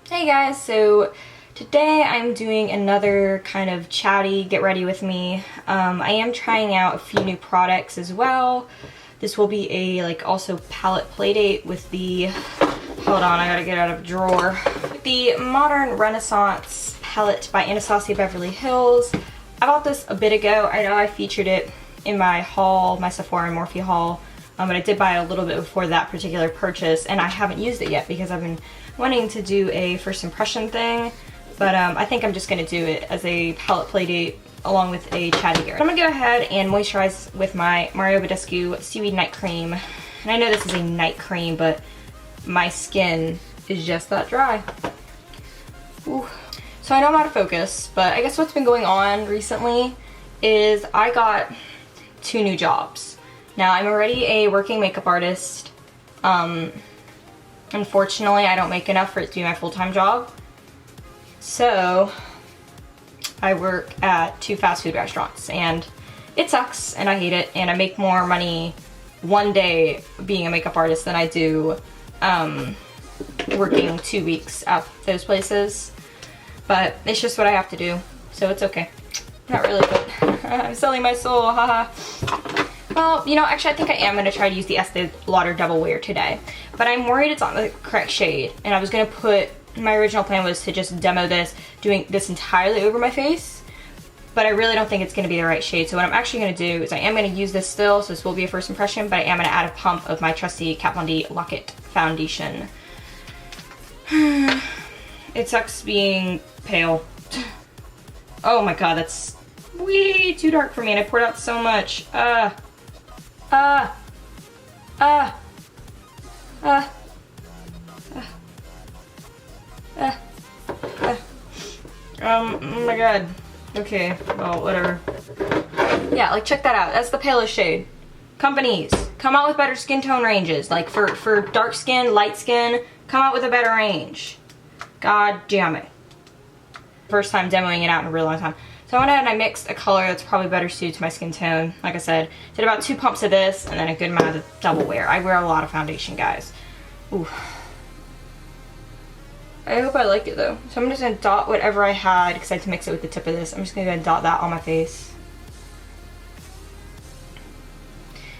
Hey guys, so today I'm doing another kind of chatty get ready with me. I am trying out a few new products as well. This will be a also palette play date with the, hold on, I gotta get out of a drawer. With the Modern Renaissance palette by Anastasia Beverly Hills. I bought this a bit ago. I know I featured it in my haul, my Sephora and Morphe haul. But I did buy it a little bit before that particular purchase, and I haven't used it yet because I've been wanting to do a first impression thing, but I think I'm just going to do it as a palette play date along with a chatty gear. I'm going to go ahead and moisturize with my Mario Badescu Seaweed Night Cream. And I know this is a night cream, but my skin is just that dry. Ooh. So I know I'm out of focus, but I guess what's been going on recently is I got 2 new jobs. Now, I'm already a working makeup artist. Unfortunately, I don't make enough for it to be my full-time job. So, I work at 2 fast food restaurants, and it sucks, and I hate it, and I make more money one day being a makeup artist than I do working 2 weeks at those places. But it's just what I have to do, so it's okay. Not really, but I'm selling my soul, haha. Well, you know, actually I think I am going to try to use the Estee Lauder Double Wear today. But I'm worried it's not the correct shade. And I was going to put, my original plan was to just demo this, doing this entirely over my face. But I really don't think it's going to be the right shade. So what I'm actually going to do is I am going to use this still, so this will be a first impression, but I am going to add a pump of my trusty Kat Von D Lock-It foundation. It sucks being pale. Oh my god, that's way too dark for me, and I poured out so much. Oh my god. Okay, well, whatever. Yeah, like, check that out. That's the palest shade. Companies, come out with better skin tone ranges. Like, for dark skin, light skin, come out with a better range. God damn it. First time demoing it out in a really long time. So I went ahead and I mixed a color that's probably better suited to my skin tone. Like I said, did about 2 pumps of this and then a good amount of Double Wear. I wear a lot of foundation, guys. Ooh. I hope I like it though. So I'm just gonna dot whatever I had because I had to mix it with the tip of this. I'm just gonna go ahead and dot that on my face.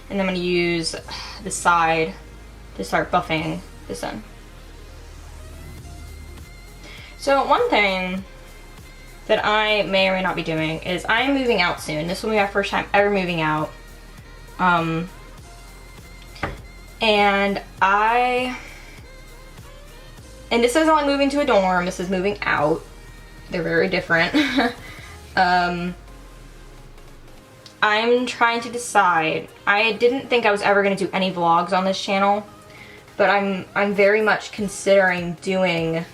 And then I'm gonna use the side to start buffing this in. So one thing that I may or may not be doing is I'm moving out soon. This will be my first time ever moving out. And this isn't like moving to a dorm, this is moving out. They're very different. I'm trying to decide. I didn't think I was ever gonna do any vlogs on this channel, but I'm very much considering doing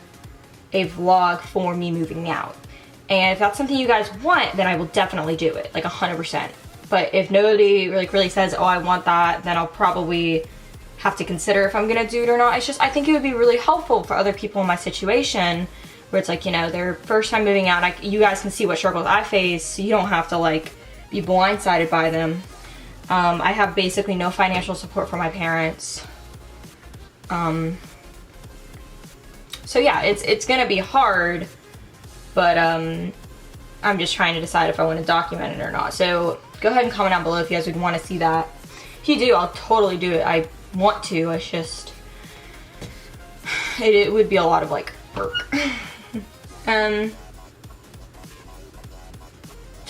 a vlog for me moving out. And if that's something you guys want, then I will definitely do it, like 100%. But if nobody really says, oh, I want that, then I'll probably have to consider if I'm gonna do it or not. It's just, I think it would be really helpful for other people in my situation, where it's like, you know, their first time moving out, you guys can see what struggles I face, so you don't have to like be blindsided by them. I have basically no financial support from my parents. So yeah, it's gonna be hard, but I'm just trying to decide if I want to document it or not. So go ahead and comment down below if you guys would want to see that. If you do, I'll totally do it. I want to, it's just, it would be a lot of like work. So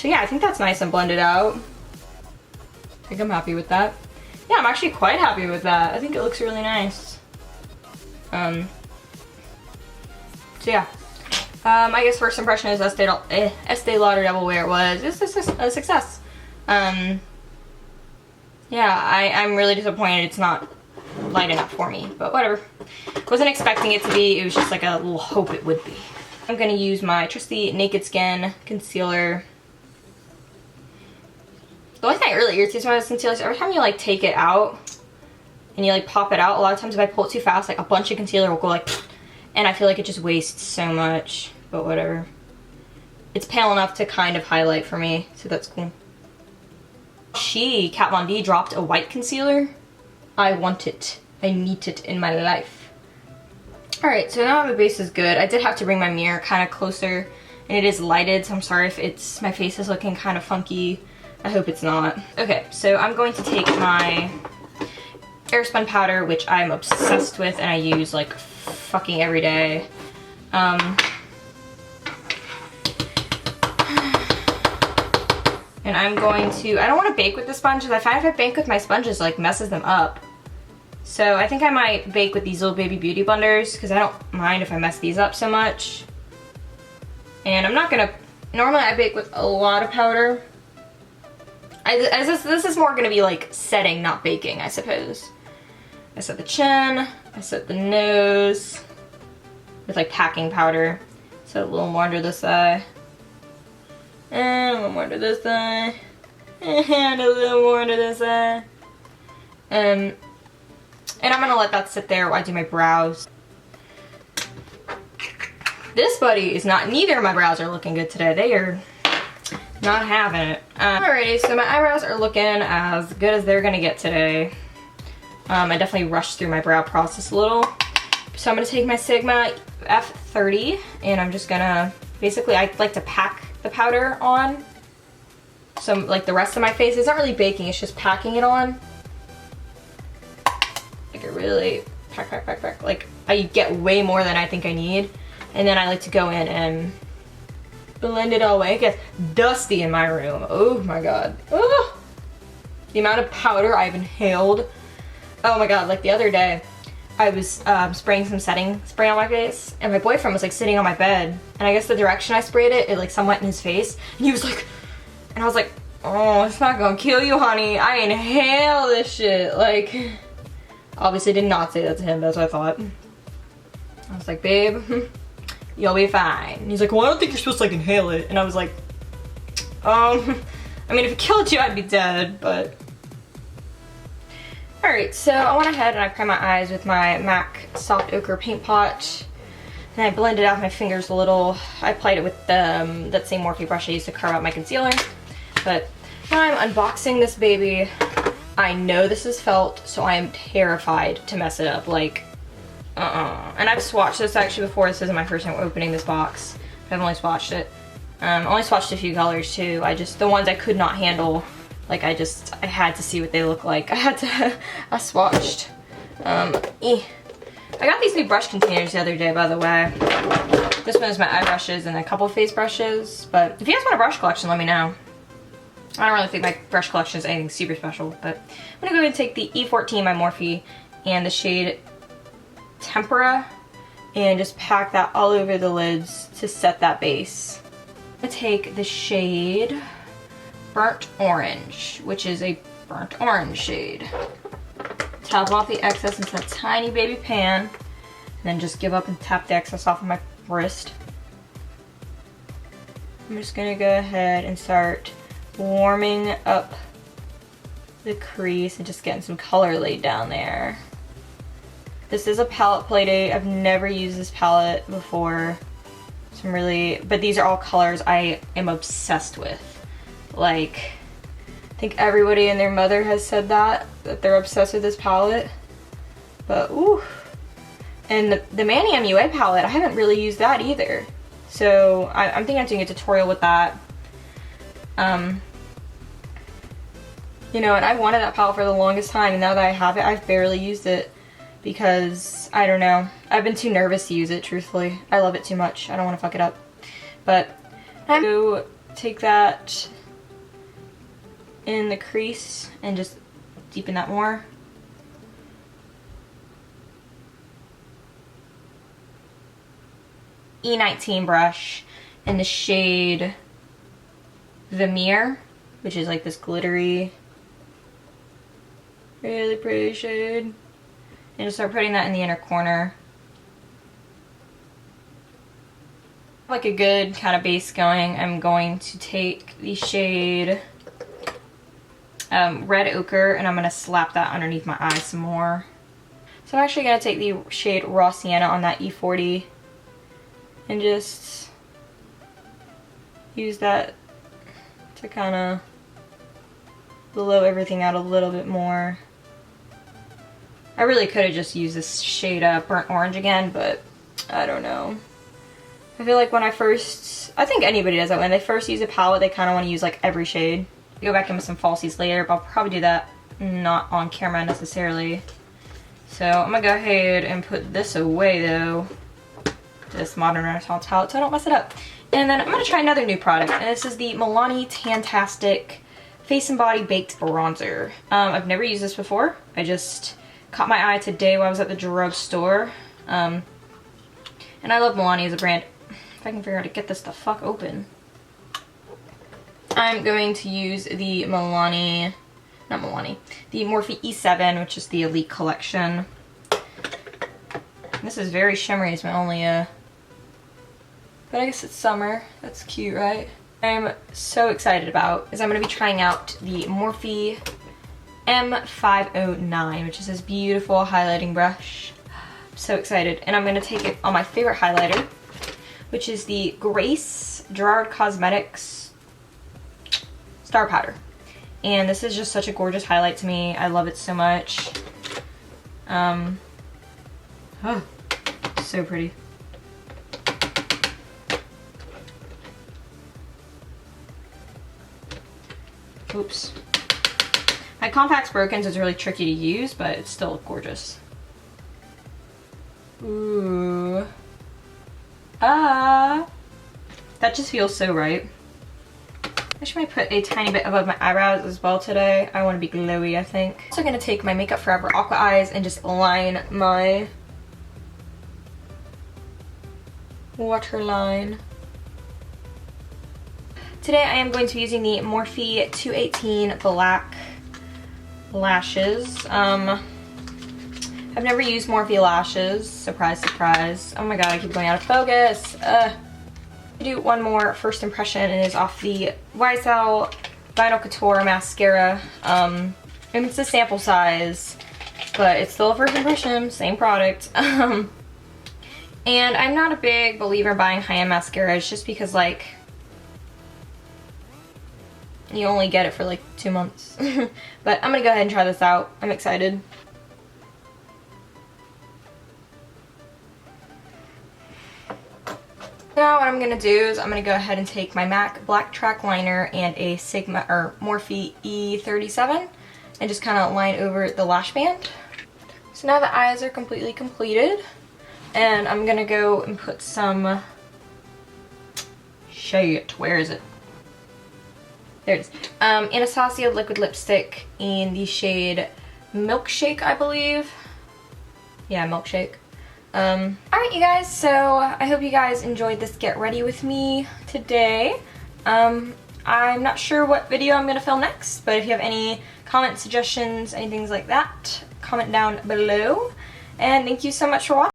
yeah, I think that's nice and blended out. I think I'm happy with that. Yeah, I'm actually quite happy with that. I think it looks really nice. So yeah. I guess first impression is Estee Lauder Double Wear was a success. Yeah, I'm really disappointed it's not light enough for me, but whatever. Wasn't expecting it to be, it was just like a little hope it would be. I'm gonna use my trusty Naked Skin concealer. The only thing that really irritates me about this concealer is every time you like take it out and you like pop it out, a lot of times if I pull it too fast, like a bunch of concealer will go like, and I feel like it just wastes so much, but whatever. It's pale enough to kind of highlight for me, so that's cool. Kat Von D dropped a white concealer. I want it. I need it in my life. Alright, so now the base is good. I did have to bring my mirror kind of closer, and it is lighted, so I'm sorry if my face is looking kind of funky. I hope it's not. Okay, so I'm going to take my Airspun powder, which I'm obsessed with and I use like fucking every day. And I'm going to, I don't want to bake with the sponges. I find if I bake with my sponges, like messes them up. So I think I might bake with these little baby beauty blenders because I don't mind if I mess these up so much. And I'm not gonna, normally I bake with a lot of powder. This is more gonna be like setting, not baking, I suppose. I set the chin, I set the nose with like packing powder. So a little more under this eye. And a little more under this eye. And a little more under this eye. And I'm gonna let that sit there while I do my brows. This buddy is not, neither of my brows are looking good today. They are not having it. Alrighty, so my eyebrows are looking as good as they're gonna get today. I definitely rushed through my brow process a little. So I'm gonna take my Sigma F30 and I'm just gonna, basically I like to pack the powder on. So like the rest of my face, it's not really baking, it's just packing it on. Like it really pack. Like I get way more than I think I need. And then I like to go in and blend it all away. It gets dusty in my room. Oh my god. Ugh. The amount of powder I've inhaled. Oh my god, like the other day, I was spraying some setting spray on my face, and my boyfriend was like sitting on my bed, and I guess the direction I sprayed it like somewhat in his face, and he was like, and I was like, oh, it's not gonna kill you, honey. I inhale this shit. Like, obviously did not say that to him, that's what I thought. I was like, babe, you'll be fine. And he's like, well, I don't think you're supposed to like inhale it. And I was like, I mean, if it killed you, I'd be dead, but. Alright, so I went ahead and I primed my eyes with my MAC Soft Ochre Paint Pot. And I blended out my fingers a little. I applied it with that same Morphe brush I used to carve out my concealer. But now I'm unboxing this baby. I know this is felt, so I am terrified to mess it up. Like, And I've swatched this actually before. This isn't my first time opening this box. I've only swatched it. Only swatched a few colors too. The ones I could not handle, like I had to see what they look like. I swatched. I got these new brush containers the other day, by the way. This one is my eye brushes and a couple of face brushes. But if you guys want a brush collection, let me know. I don't really think my brush collection is anything super special, but I'm gonna go ahead and take the E14 by Morphe and the shade Tempera and just pack that all over the lids to set that base. I'm gonna take the shade Burnt Orange, which is a burnt orange shade. Tap off the excess into that tiny baby pan, and then just give up and tap the excess off of my wrist. I'm just gonna go ahead and start warming up the crease and just getting some color laid down there. This is a palette play date. I've never used this palette before. But these are all colors I am obsessed with. Like, I think everybody and their mother has said that they're obsessed with this palette. But, ooh. And the Manny MUA palette, I haven't really used that either. So, I'm thinking of doing a tutorial with that. You know, and I wanted that palette for the longest time, and now that I have it, I've barely used it. Because, I don't know, I've been too nervous to use it, truthfully. I love it too much. I don't want to fuck it up. But, I'm going to take that in the crease and just deepen that more. E19 brush in the shade Vermeer, which is like this glittery, really pretty shade. And just start putting that in the inner corner. Like a good kind of base going, I'm going to take the shade Red Ochre and I'm going to slap that underneath my eye some more. So I'm actually going to take the shade Raw Sienna on that E40 and just use that to kind of blow everything out a little bit more. I really could have just used this shade Burnt Orange again, but I don't know. I feel like when I think anybody does that, when they first use a palette, they kind of want to use like every shade. Go back in with some falsies later, but I'll probably do that not on camera necessarily. So I'm gonna go ahead and put this away though, this Modern Renaissance palette, so I don't mess it up. And then I'm gonna try another new product, and this is the Milani Tantastic Face and Body Baked Bronzer. I've never used this before. I just caught my eye today while I was at the drugstore. And I love Milani as a brand. If I can figure out how to get this the fuck open. I'm going to use the the Morphe E7, which is the Elite Collection. This is very shimmery, it's my only, but I guess it's summer. That's cute, right? I'm so excited about is I'm going to be trying out the Morphe M509, which is this beautiful highlighting brush. I'm so excited. And I'm going to take it on my favorite highlighter, which is the Grace Gerard Cosmetics Star Powder. And this is just such a gorgeous highlight to me. I love it so much. So pretty. Oops. My compact's broken, so it's really tricky to use, but it's still gorgeous. Ooh. Ah. That just feels so right. I should put a tiny bit above my eyebrows as well today. I want to be glowy, I think. I'm also going to take my Makeup Forever Aqua Eyes and just line my waterline. Today I am going to be using the Morphe 218 Black Lashes. I've never used Morphe lashes. Surprise, surprise. Oh my god, I keep going out of focus. Do one more first impression, and it is off the YSL Vinyl Couture mascara. And it's a sample size, but it's still a first impression, same product. And I'm not a big believer in buying high-end mascaras just because, like, you only get it for like 2 months. But I'm gonna go ahead and try this out. I'm excited. Now what I'm going to do is I'm going to go ahead and take my MAC Black Track Liner and a Morphe E37 and just kind of line over the lash band. So now the eyes are completely completed, and I'm going to go and put some shit. Where is it? There it is. Anastasia liquid lipstick in the shade Milkshake, I believe. Yeah, Milkshake. Alright you guys, so I hope you guys enjoyed this get ready with me today. I'm not sure what video I'm going to film next, but if you have any comments, suggestions, anything like that, comment down below. And thank you so much for watching.